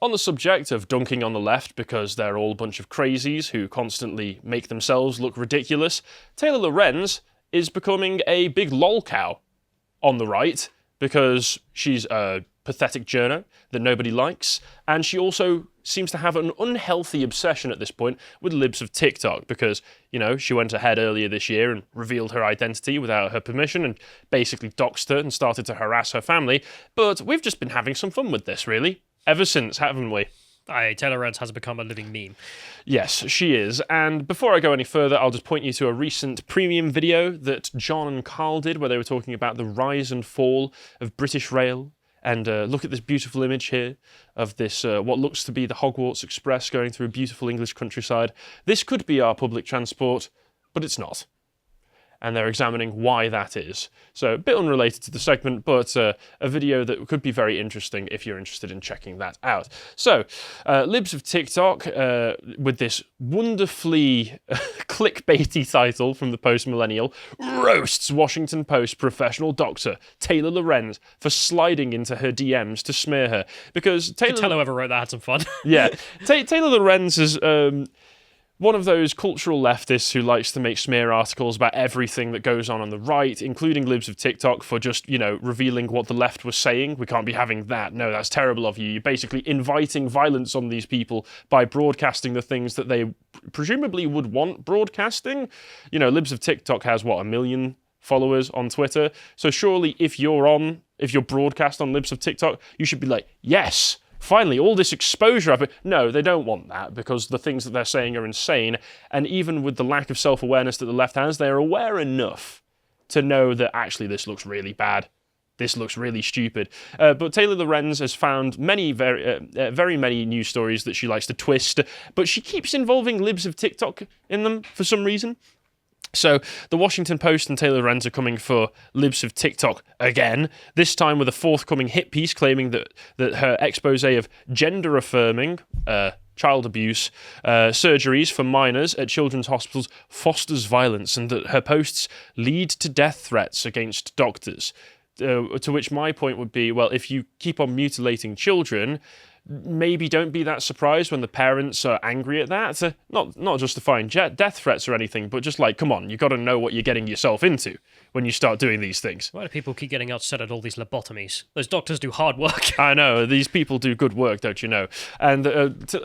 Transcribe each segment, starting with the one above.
On the subject of dunking on the left because they're all a bunch of crazies who constantly make themselves look ridiculous, Taylor Lorenz is becoming a big lol cow on the right because she's a pathetic journo that nobody likes, and she also seems to have an unhealthy obsession at this point with Libs of TikTok because, she went ahead earlier this year and revealed her identity without her permission and basically doxed her and started to harass her family, but we've just been having some fun with this, really. Ever since, haven't we? Taylor Lorenz has become a living meme. Yes, she is. And before I go any further, I'll just point you to a recent premium video that John and Carl did where they were talking about the rise and fall of British Rail. And look at this beautiful image here of this, what looks to be the Hogwarts Express going through a beautiful English countryside. This could be our public transport, but it's not. And they're examining why that is. So a bit unrelated to the segment, but a video that could be very interesting if you're interested in checking that out. So, Libs of TikTok, with this wonderfully clickbaity title from the Post-Millennial, roasts Washington Post professional doctor Taylor Lorenz for sliding into her DMs to smear her. Because Taylor... Tell whoever wrote that had some fun. Yeah. Taylor Lorenz is... one of those cultural leftists who likes to make smear articles about everything that goes on the right, including Libs of TikTok for just, revealing what the left was saying. We can't be having that. No, that's terrible of you. You're basically inviting violence on these people by broadcasting the things that they presumably would want broadcasting. Libs of TikTok has, 1 million followers on Twitter. So surely if you're broadcast on Libs of TikTok, you should be like, yes, finally, all this exposure. No, they don't want that because the things that they're saying are insane. And even with the lack of self-awareness that the left has, they're aware enough to know that actually this looks really bad. This looks really stupid. But Taylor Lorenz has found very many news stories that she likes to twist, but she keeps involving Libs of TikTok in them for some reason. So, the Washington Post and Taylor Lorenz are coming for Libs of TikTok again, this time with a forthcoming hit piece claiming that her expose of gender-affirming, child abuse, surgeries for minors at children's hospitals fosters violence and that her posts lead to death threats against doctors. To which my point would be, well, if you keep on mutilating children, maybe don't be that surprised when the parents are angry at that. Not justifying death threats or anything, but just like, come on, you got to know what you're getting yourself into when you start doing these things. Why do people keep getting upset at all these lobotomies? Those doctors do hard work. I know, these people do good work, don't you know? And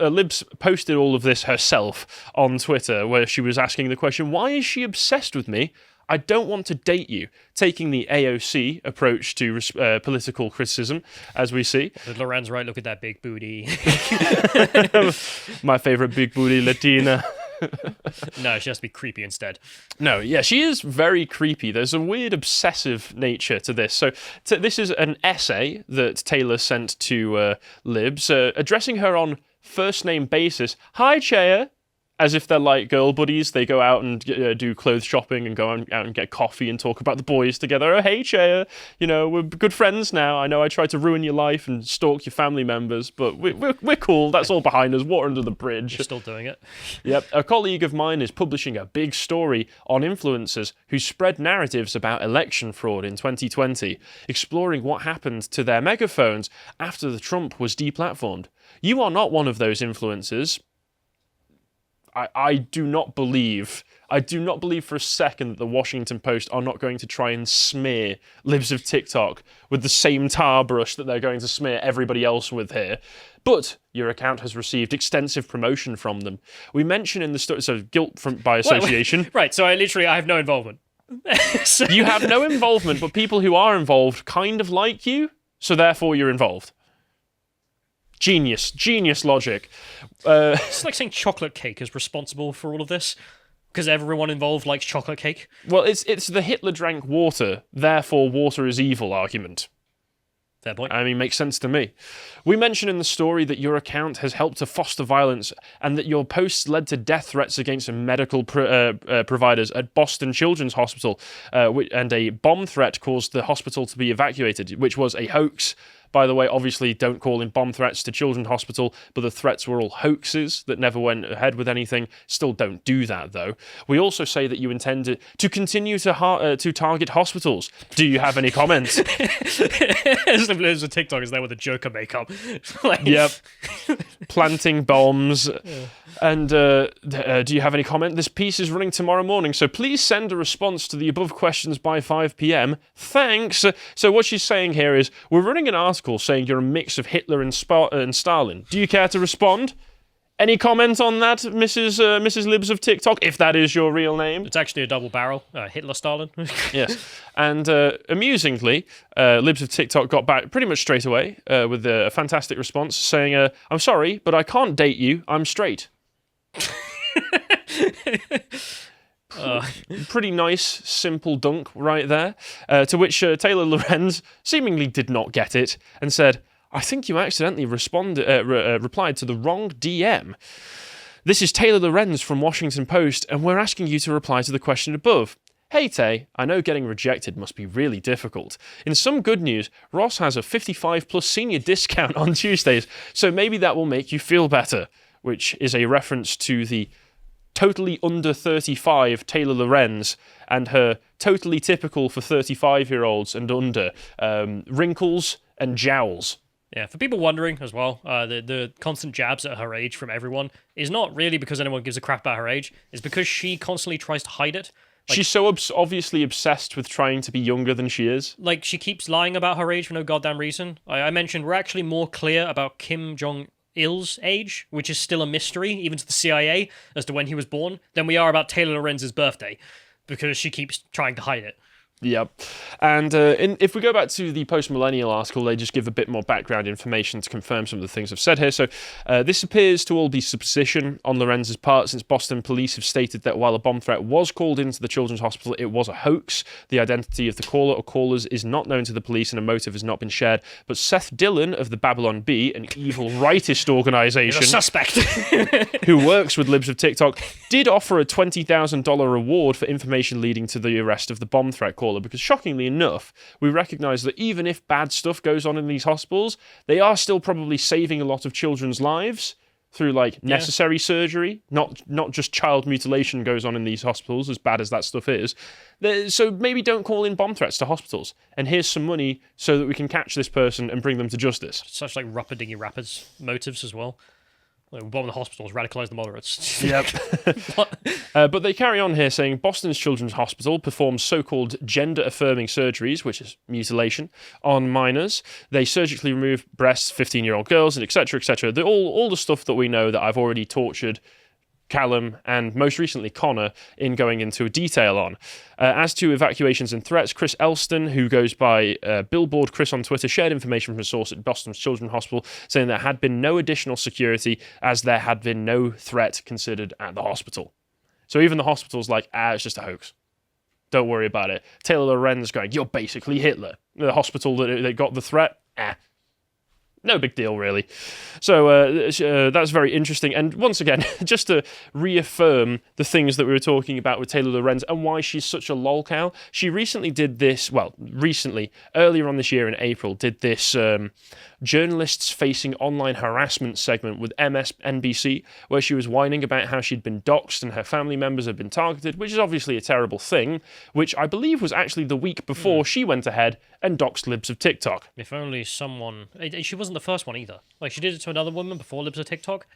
Libs posted all of this herself on Twitter, where she was asking the question, why is she obsessed with me? I don't want to date you, taking the AOC approach to political criticism, as we see. Did Lorenz right? Look at that big booty. My favourite big booty Latina. No, she has to be creepy instead. No, yeah, she is very creepy. There's a weird obsessive nature to this. So this is an essay that Taylor sent to Libs, addressing her on first-name basis. Hi, Chaya. As if they're like girl buddies, they go out and do clothes shopping and go out and get coffee and talk about the boys together. Oh, hey, Chaya, we're good friends now. I know I tried to ruin your life and stalk your family members, but we're cool. That's all behind us. Water under the bridge. You're still doing it. Yep. A colleague of mine is publishing a big story on influencers who spread narratives about election fraud in 2020, exploring what happened to their megaphones after the Trump was deplatformed. You are not one of those influencers. I do not believe for a second that the Washington Post are not going to try and smear Libs of TikTok with the same tar brush that they're going to smear everybody else with here. But your account has received extensive promotion from them. We mention in the story, so guilt by association. Wait. Right, so I have no involvement. You have no involvement, but people who are involved kind of like you, so therefore you're involved. Genius logic. It's like saying chocolate cake is responsible for all of this, because everyone involved likes chocolate cake. Well, it's the Hitler drank water, therefore water is evil argument. Fair point. I mean, makes sense to me. We mention in the story that your account has helped to foster violence and that your posts led to death threats against medical providers at Boston Children's Hospital, and a bomb threat caused the hospital to be evacuated, which was a hoax. By the way, obviously don't call in bomb threats to Children's Hospital, but the threats were all hoaxes that never went ahead with anything. Still don't do that, though. We also say that you intend to continue to target hospitals. Do you have any comments? There's a TikTok is there with a Joker makeup. Yep. planting bombs. And do you have any comment? This piece is running tomorrow morning, so please send a response to the above questions by 5 p.m. Thanks. So what she's saying here is, we're running an article saying you're a mix of Hitler and Stalin. Do you care to respond? Any comment on that, Mrs. Libs of TikTok, if that is your real name? It's actually a double barrel. Hitler, Stalin. Yes. And amusingly, Libs of TikTok got back pretty much straight away with a fantastic response saying, I'm sorry, but I can't date you. I'm straight. Pretty nice, simple dunk right there. To which Taylor Lorenz seemingly did not get it and said, I think you accidentally replied to the wrong DM. This is Taylor Lorenz from Washington Post, and we're asking you to reply to the question above. Hey Tay, I know getting rejected must be really difficult. In some good news, Ross has a 55+ senior discount on Tuesdays, so maybe that will make you feel better, which is a reference to the totally under 35 Taylor Lorenz and her totally typical for 35-year-olds and under wrinkles and jowls. Yeah, for people wondering as well, the constant jabs at her age from everyone is not really because anyone gives a crap about her age. It's because she constantly tries to hide it. She's so obviously obsessed with trying to be younger than she is. Like, she keeps lying about her age for no goddamn reason. I mentioned we're actually more clear about Kim Jong-il's age, which is still a mystery, even to the CIA, as to when he was born, than we are about Taylor Lorenz's birthday, because she keeps trying to hide it. Yep. And if we go back to the post-millennial article, they just give a bit more background information to confirm some of the things I've said here. So this appears to all be supposition on Lorenz's part, since Boston police have stated that while a bomb threat was called into the children's hospital, it was a hoax. The identity of the caller or callers is not known to the police and a motive has not been shared. But Seth Dillon of the Babylon Bee, an evil rightist organisation, a suspect who works with Libs of TikTok, did offer a $20,000 reward for information leading to the arrest of the bomb threat caller, because shockingly enough, we recognise that even if bad stuff goes on in these hospitals, they are still probably saving a lot of children's lives through necessary surgery, not just child mutilation goes on in these hospitals, as bad as that stuff is. So maybe don't call in bomb threats to hospitals, and here's some money so that we can catch this person and bring them to justice. Such like Rupper-Dingy Rappers motives as well. Like, we bomb the hospitals, radicalise the moderates. Yep. But they carry on here saying Boston's Children's Hospital performs so-called gender-affirming surgeries, which is mutilation, on minors. They surgically remove breasts, 15-year-old girls, and etc., etc. All the stuff that we know that I've already tortured Callum and most recently Connor in going into detail on. As to evacuations and threats, Chris Elston, who goes by Billboard Chris on Twitter, shared information from a source at Boston's Children's Hospital saying there had been no additional security as there had been no threat considered at the hospital. So even the hospital's like, it's just a hoax. Don't worry about it. Taylor Lorenz going, you're basically Hitler. The hospital that got the threat, no big deal, really. So that's very interesting. And once again, just to reaffirm the things that we were talking about with Taylor Lorenz and why she's such a lol cow, she recently did this, earlier on this year in April, did this journalists facing online harassment segment with MSNBC, where she was whining about how she'd been doxxed and her family members had been targeted, which is obviously a terrible thing, which I believe was actually the week before she went ahead and doxxed Libs of TikTok. If only someone... She wasn't the first one either. Like, she did it to another woman before Libs of TikTok.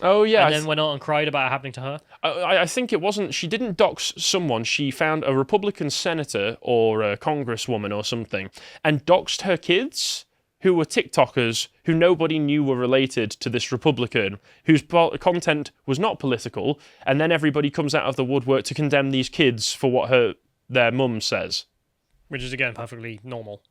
Oh, yeah. And then went out and cried about it happening to her. I think it wasn't... She didn't dox someone. She found a Republican senator or a congresswoman or something and doxed her kids, who were TikTokers, who nobody knew were related to this Republican, whose content was not political, and then everybody comes out of the woodwork to condemn these kids for what their mum says. Which is, again, perfectly normal,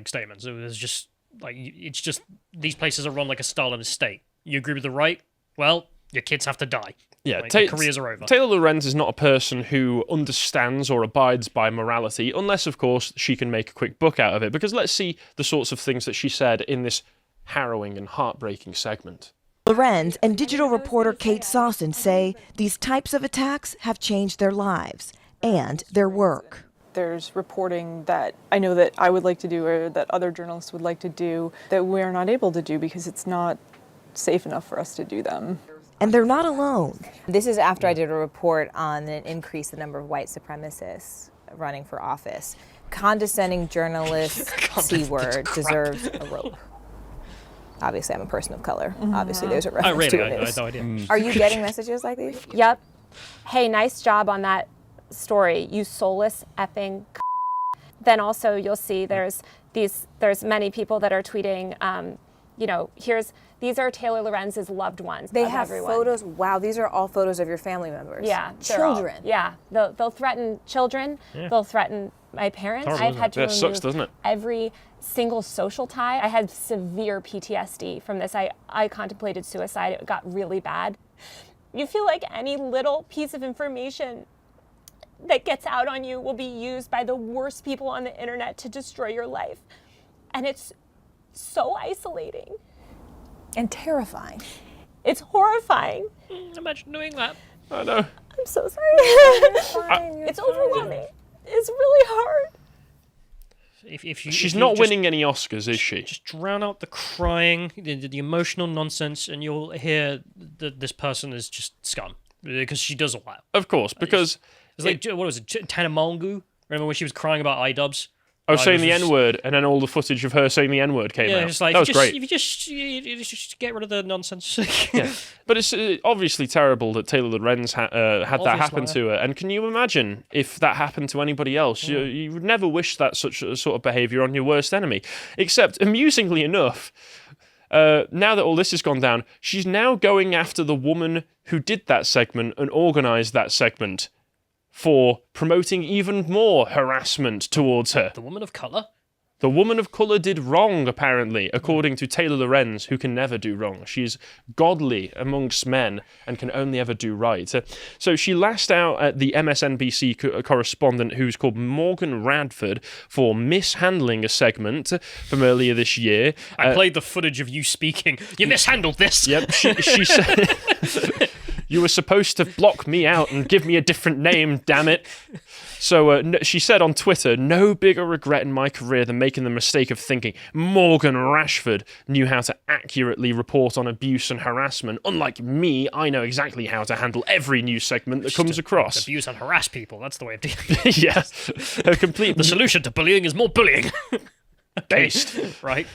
statements. It's just these places are run like a Stalinist state. You agree with the right? Well, your kids have to die. Yeah, their careers are over. Taylor Lorenz is not a person who understands or abides by morality, unless, of course, she can make a quick buck out of it. Because let's see the sorts of things that she said in this harrowing and heartbreaking segment. Lorenz and digital reporter Kate Sawson say these types of attacks have changed their lives and their work. There's reporting that I know that I would like to do or that other journalists would like to do that we're not able to do because it's not safe enough for us to do them. And they're not alone. This is after I did a report on an increase in the number of white supremacists running for office. Condescending journalists, C-word, deserves a rope. Obviously, I'm a person of color. Obviously, there's a reference Oh, to really? a I news. had no idea. Are you getting messages like these? Yep. Hey, nice job on that story, you soulless effing. Then also you'll see there's many people that are tweeting, these are Taylor Lorenz's loved ones. They of have everyone. photos. Wow, these are all photos of your family members. Yeah, children. They'll threaten children. Yeah. They'll threaten my parents. Horrible, I've had to That remove sucks, doesn't it? every single social tie. I had severe PTSD from this. I contemplated suicide. It got really bad. You feel like any little piece of information that gets out on you will be used by the worst people on the internet to destroy your life. And it's so isolating. And terrifying. It's horrifying. Imagine doing that. I know. I'm so sorry. Fine, you're It's fine. overwhelming. It's really hard. She's not winning any Oscars, is she? Just drown out the crying, the emotional nonsense, and you'll hear that this person is just scum. Because she does all that. Of course, because It's like, what was it, Tana Mongu? Remember when she was crying about iDubbbz? I was saying the was- N-word, and then all the footage of her saying the N-word came Yeah, out. it's like, That was great. If you just get rid of the nonsense. Yeah. But it's obviously terrible that Taylor Lorenz had that Obvious happen liar. to her. And can you imagine if that happened to anybody else? You would never wish that such a sort of behaviour on your worst enemy. Except, amusingly enough, now that all this has gone down, she's now going after the woman who did that segment and organised that segment for promoting even more harassment towards her. The woman of colour? The woman of colour did wrong, apparently, according to Taylor Lorenz, who can never do wrong. She's godly amongst men and can only ever do right. So she lashed out at the MSNBC correspondent who's called Morgan Radford for mishandling a segment from earlier this year. I played the footage of you speaking. You mishandled this. Yep, she said... You were supposed to block me out and give me a different name, damn it. So she said on Twitter, no bigger regret in my career than making the mistake of thinking Morgan Rashford knew how to accurately report on abuse and harassment. Unlike me, I know exactly how to handle every news segment that comes across. Abuse and harass people. That's the way of dealing with it. Yeah. Her complete The solution to bullying is more bullying. based. Right?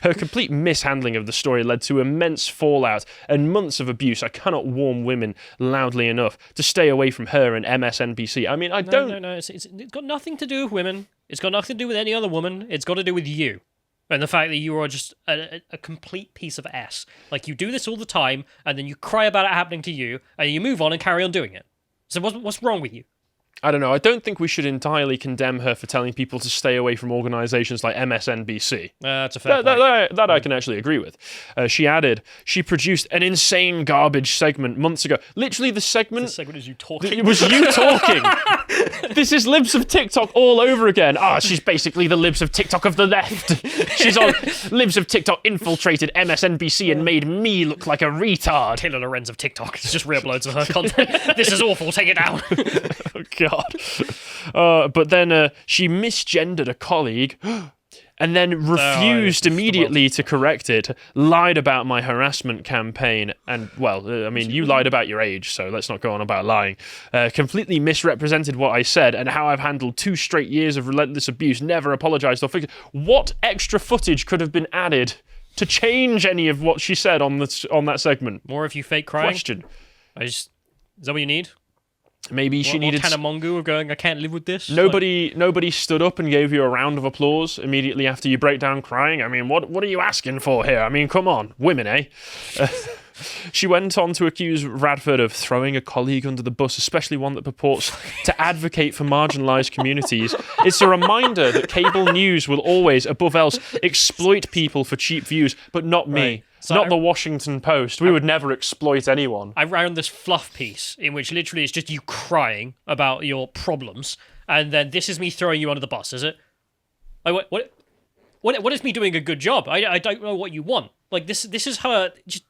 Her complete mishandling of the story led to immense fallout and months of abuse. I cannot warn women loudly enough to stay away from her and MSNBC. I mean, I don't... No. It's got nothing to do with women. It's got nothing to do with any other woman. It's got to do with you. And the fact that you are just a complete piece of ass. Like, you do this all the time, and then you cry about it happening to you, and you move on and carry on doing it. So what's wrong with you? I don't know. I don't think we should entirely condemn her for telling people to stay away from organisations like MSNBC. That's a fair point. That I can actually agree with. She added, she produced an insane garbage segment months ago. Literally, the segment... This segment is you talking. It was you talking. This is Libs of TikTok all over again. She's basically the Libs of TikTok of the left. She's on Libs of TikTok infiltrated MSNBC and made me look like a retard. Taylor Lorenz of TikTok. It's just re-uploads of her content. This is awful. Take it down. Oh, God. But then she misgendered a colleague and then refused immediately to correct it, lied about my harassment campaign, and, well, I mean, you lied about your age, so let's not go on about lying. Completely misrepresented what I said and how I've handled 2 straight years of relentless abuse, never apologised or fixed. What extra footage could have been added to change any of what she said on that segment? More if you fake crying. Question. Is that what you need? Maybe she needed... Tana Mongu of going, I can't live with this? Nobody stood up and gave you a round of applause immediately after you break down crying. I mean, what are you asking for here? I mean, come on, women, eh? She went on to accuse Radford of throwing a colleague under the bus, especially one that purports to advocate for marginalised communities. It's a reminder that cable news will always, above else, exploit people for cheap views, but not me. Right. So not the Washington Post. We would never exploit anyone. I ran this fluff piece in which literally it's just you crying about your problems, and then this is me throwing you under the bus, is it? What is me doing a good job? I don't know what you want. Like, this is her just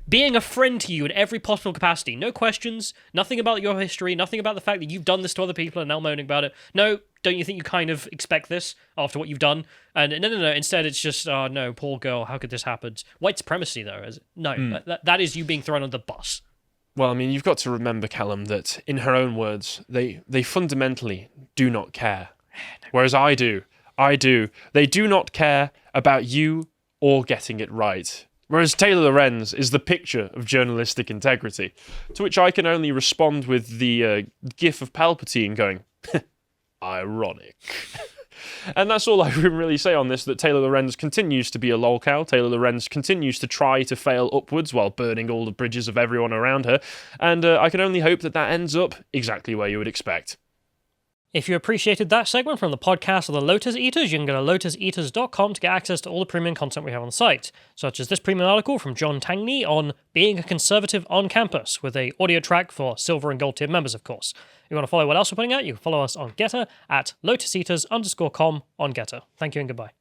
being a friend to you in every possible capacity. No questions, nothing about your history, nothing about the fact that you've done this to other people and now moaning about it. No, don't you think you kind of expect this after what you've done? And no. Instead, it's just, oh no, poor girl, how could this happen? White supremacy, though, is it? No, that is you being thrown on the bus. Well, I mean, you've got to remember, Callum, that in her own words, they fundamentally do not care. Whereas I do. They do not care about you or getting it right. Whereas Taylor Lorenz is the picture of journalistic integrity, to which I can only respond with the gif of Palpatine going, ironic. And that's all I can really say on this, that Taylor Lorenz continues to be a lolcow. Taylor Lorenz continues to try to fail upwards while burning all the bridges of everyone around her, and I can only hope that that ends up exactly where you would expect. If you appreciated that segment from the podcast of the Lotus Eaters, you can go to lotuseaters.com to get access to all the premium content we have on the site, such as this premium article from John Tangney on being a conservative on campus, with a audio track for silver and gold tier members, of course. If you want to follow what else we're putting out, you can follow us on Getter at lotuseaters_com on Getter. Thank you and goodbye.